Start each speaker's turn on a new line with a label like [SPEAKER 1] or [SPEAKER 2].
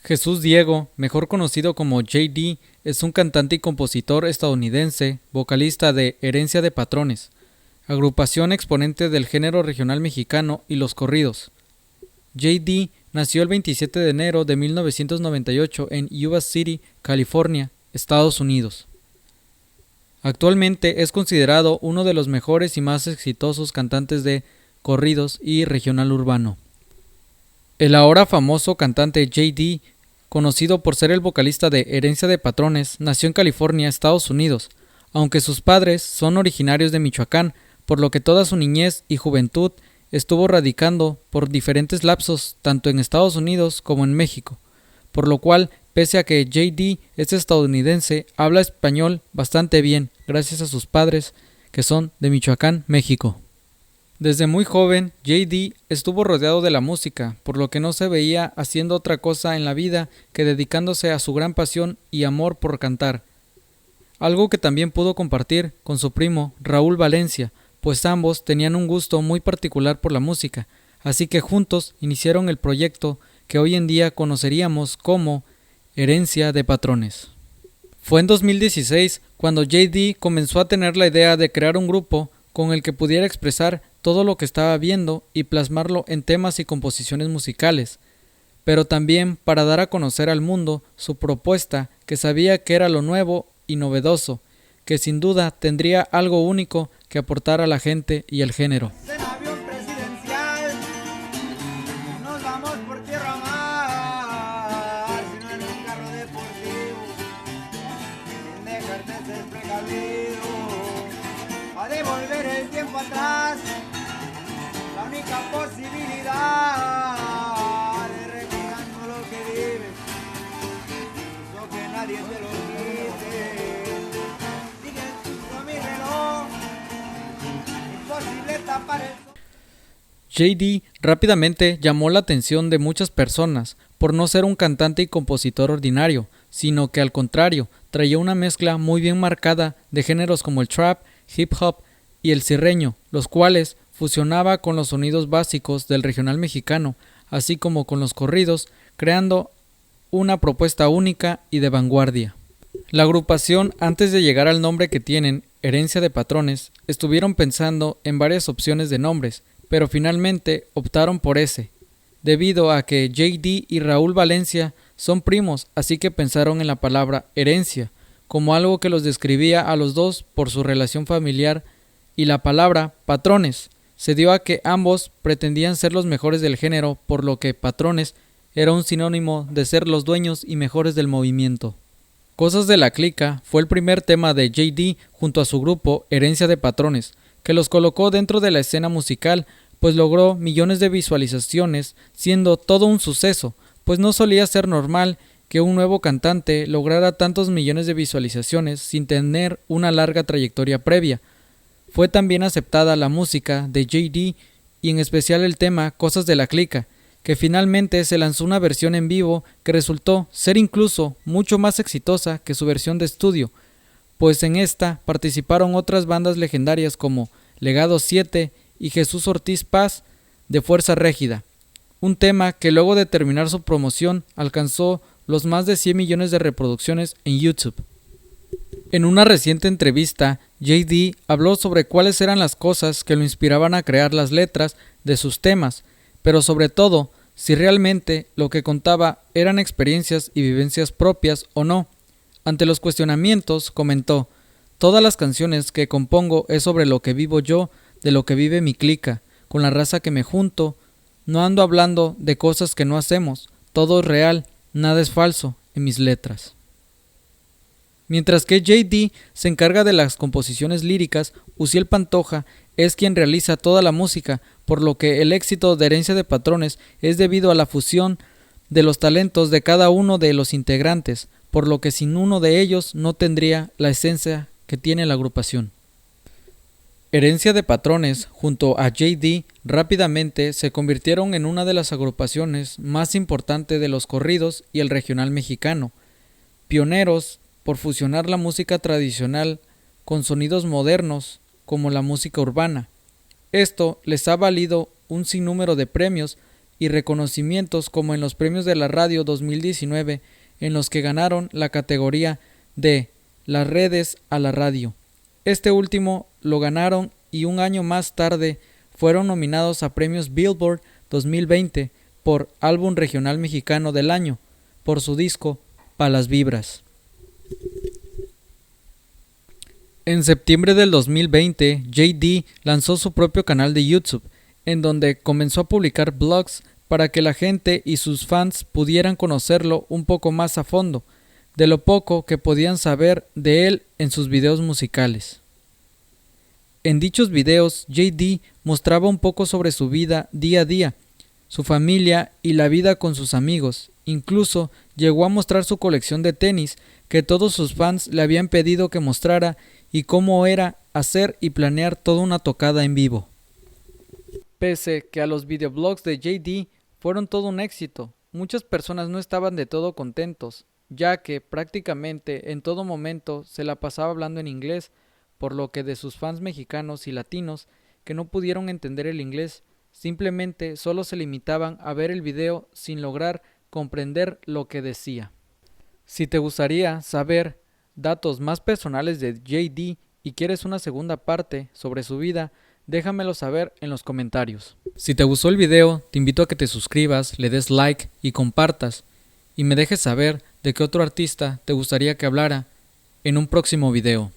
[SPEAKER 1] Jesús Diego, mejor conocido como J.D., es un cantante y compositor estadounidense, vocalista de Herencia de Patrones, agrupación exponente del género regional mexicano y los corridos. J.D. nació el 27 de enero de 1998 en Yuba City, California, Estados Unidos. Actualmente es considerado uno de los mejores y más exitosos cantantes de corridos y regional urbano. El ahora famoso cantante J.D., conocido por ser el vocalista de Herencia de Patrones, nació en California, Estados Unidos, aunque sus padres son originarios de Michoacán, por lo que toda su niñez y juventud estuvo radicando por diferentes lapsos tanto en Estados Unidos como en México, por lo cual, pese a que J.D. es estadounidense, habla español bastante bien, gracias a sus padres, que son de Michoacán, México. Desde muy joven, J.D. estuvo rodeado de la música, por lo que no se veía haciendo otra cosa en la vida que dedicándose a su gran pasión y amor por cantar. Algo que también pudo compartir con su primo Raúl Valencia, pues ambos tenían un gusto muy particular por la música, así que juntos iniciaron el proyecto que hoy en día conoceríamos como Herencia de Patrones. Fue en 2016 cuando J.D. comenzó a tener la idea de crear un grupo con el que pudiera expresar todo lo que estaba viendo y plasmarlo en temas y composiciones musicales, pero también para dar a conocer al mundo su propuesta, que sabía que era lo nuevo y novedoso, que sin duda tendría algo único que aportar a la gente y al género.
[SPEAKER 2] En avión presidencial, nos vamos por tierra mar, sino en un carro deportivo, sin dejarte ser precavido, a devolver el tiempo atrás, la única posibilidad de recordando lo que vives, no que nadie te lo quite, sigue con mi reloj, imposible tapar el sol.
[SPEAKER 1] J.D. rápidamente llamó la atención de muchas personas por no ser un cantante y compositor ordinario, sino que al contrario, traía una mezcla muy bien marcada de géneros como el trap, hip hop y el cirreño, los cuales fusionaba con los sonidos básicos del regional mexicano, así como con los corridos, creando una propuesta única y de vanguardia. La agrupación, antes de llegar al nombre que tienen, Herencia de Patrones, estuvieron pensando en varias opciones de nombres, pero finalmente optaron por ese, debido a que J.D. y Raúl Valencia son primos, así que pensaron en la palabra herencia, como algo que los describía a los dos por su relación familiar, y la palabra patrones se dio a que ambos pretendían ser los mejores del género, por lo que patrones era un sinónimo de ser los dueños y mejores del movimiento. Cosas de la Clica fue el primer tema de J.D. junto a su grupo Herencia de Patrones, que los colocó dentro de la escena musical, pues logró millones de visualizaciones, siendo todo un suceso, pues no solía ser normal que un nuevo cantante lograra tantos millones de visualizaciones sin tener una larga trayectoria previa. Fue también aceptada la música de J.D. y en especial el tema Cosas de la Clica, que finalmente se lanzó una versión en vivo que resultó ser incluso mucho más exitosa que su versión de estudio, pues en esta participaron otras bandas legendarias como Legado 7 y Jesús Ortiz Paz de Fuerza Régida, un tema que luego de terminar su promoción alcanzó los más de 100 millones de reproducciones en YouTube. En una reciente entrevista, J.D. habló sobre cuáles eran las cosas que lo inspiraban a crear las letras de sus temas, pero sobre todo, si realmente lo que contaba eran experiencias y vivencias propias o no. Ante los cuestionamientos, comentó: "Todas las canciones que compongo es sobre lo que vivo yo, de lo que vive mi clica, con la raza que me junto. No ando hablando de cosas que no hacemos, todo es real, nada es falso en mis letras". Mientras que J.D. se encarga de las composiciones líricas, Uziel Pantoja es quien realiza toda la música, por lo que el éxito de Herencia de Patrones es debido a la fusión de los talentos de cada uno de los integrantes, por lo que sin uno de ellos no tendría la esencia que tiene la agrupación. Herencia de Patrones junto a J.D. rápidamente se convirtieron en una de las agrupaciones más importantes de los corridos y el regional mexicano, pioneros por fusionar la música tradicional con sonidos modernos como la música urbana. Esto les ha valido un sinnúmero de premios, y reconocimientos como en los premios de la radio 2019, en los que ganaron la categoría de las redes a la radio. Este último lo ganaron y un año más tarde fueron nominados a premios Billboard 2020 por Álbum Regional Mexicano del Año por su disco Pa' las Vibras. En septiembre del 2020, JD lanzó su propio canal de YouTube, en donde comenzó a publicar blogs para que la gente y sus fans pudieran conocerlo un poco más a fondo, de lo poco que podían saber de él en sus videos musicales. En dichos videos, JD mostraba un poco sobre su vida día a día, su familia y la vida con sus amigos. Incluso llegó a mostrar su colección de tenis que todos sus fans le habían pedido que mostrara y cómo era hacer y planear toda una tocada en vivo. Pese que a los videoblogs de JD fueron todo un éxito, muchas personas no estaban de todo contentos, ya que prácticamente en todo momento se la pasaba hablando en inglés, por lo que de sus fans mexicanos y latinos que no pudieron entender el inglés, simplemente solo se limitaban a ver el video sin lograr comprender lo que decía. Si te gustaría saber datos más personales de JD y quieres una segunda parte sobre su vida, déjamelo saber en los comentarios. Si te gustó el video, te invito a que te suscribas, le des like y compartas, y me dejes saber de qué otro artista te gustaría que hablara en un próximo video.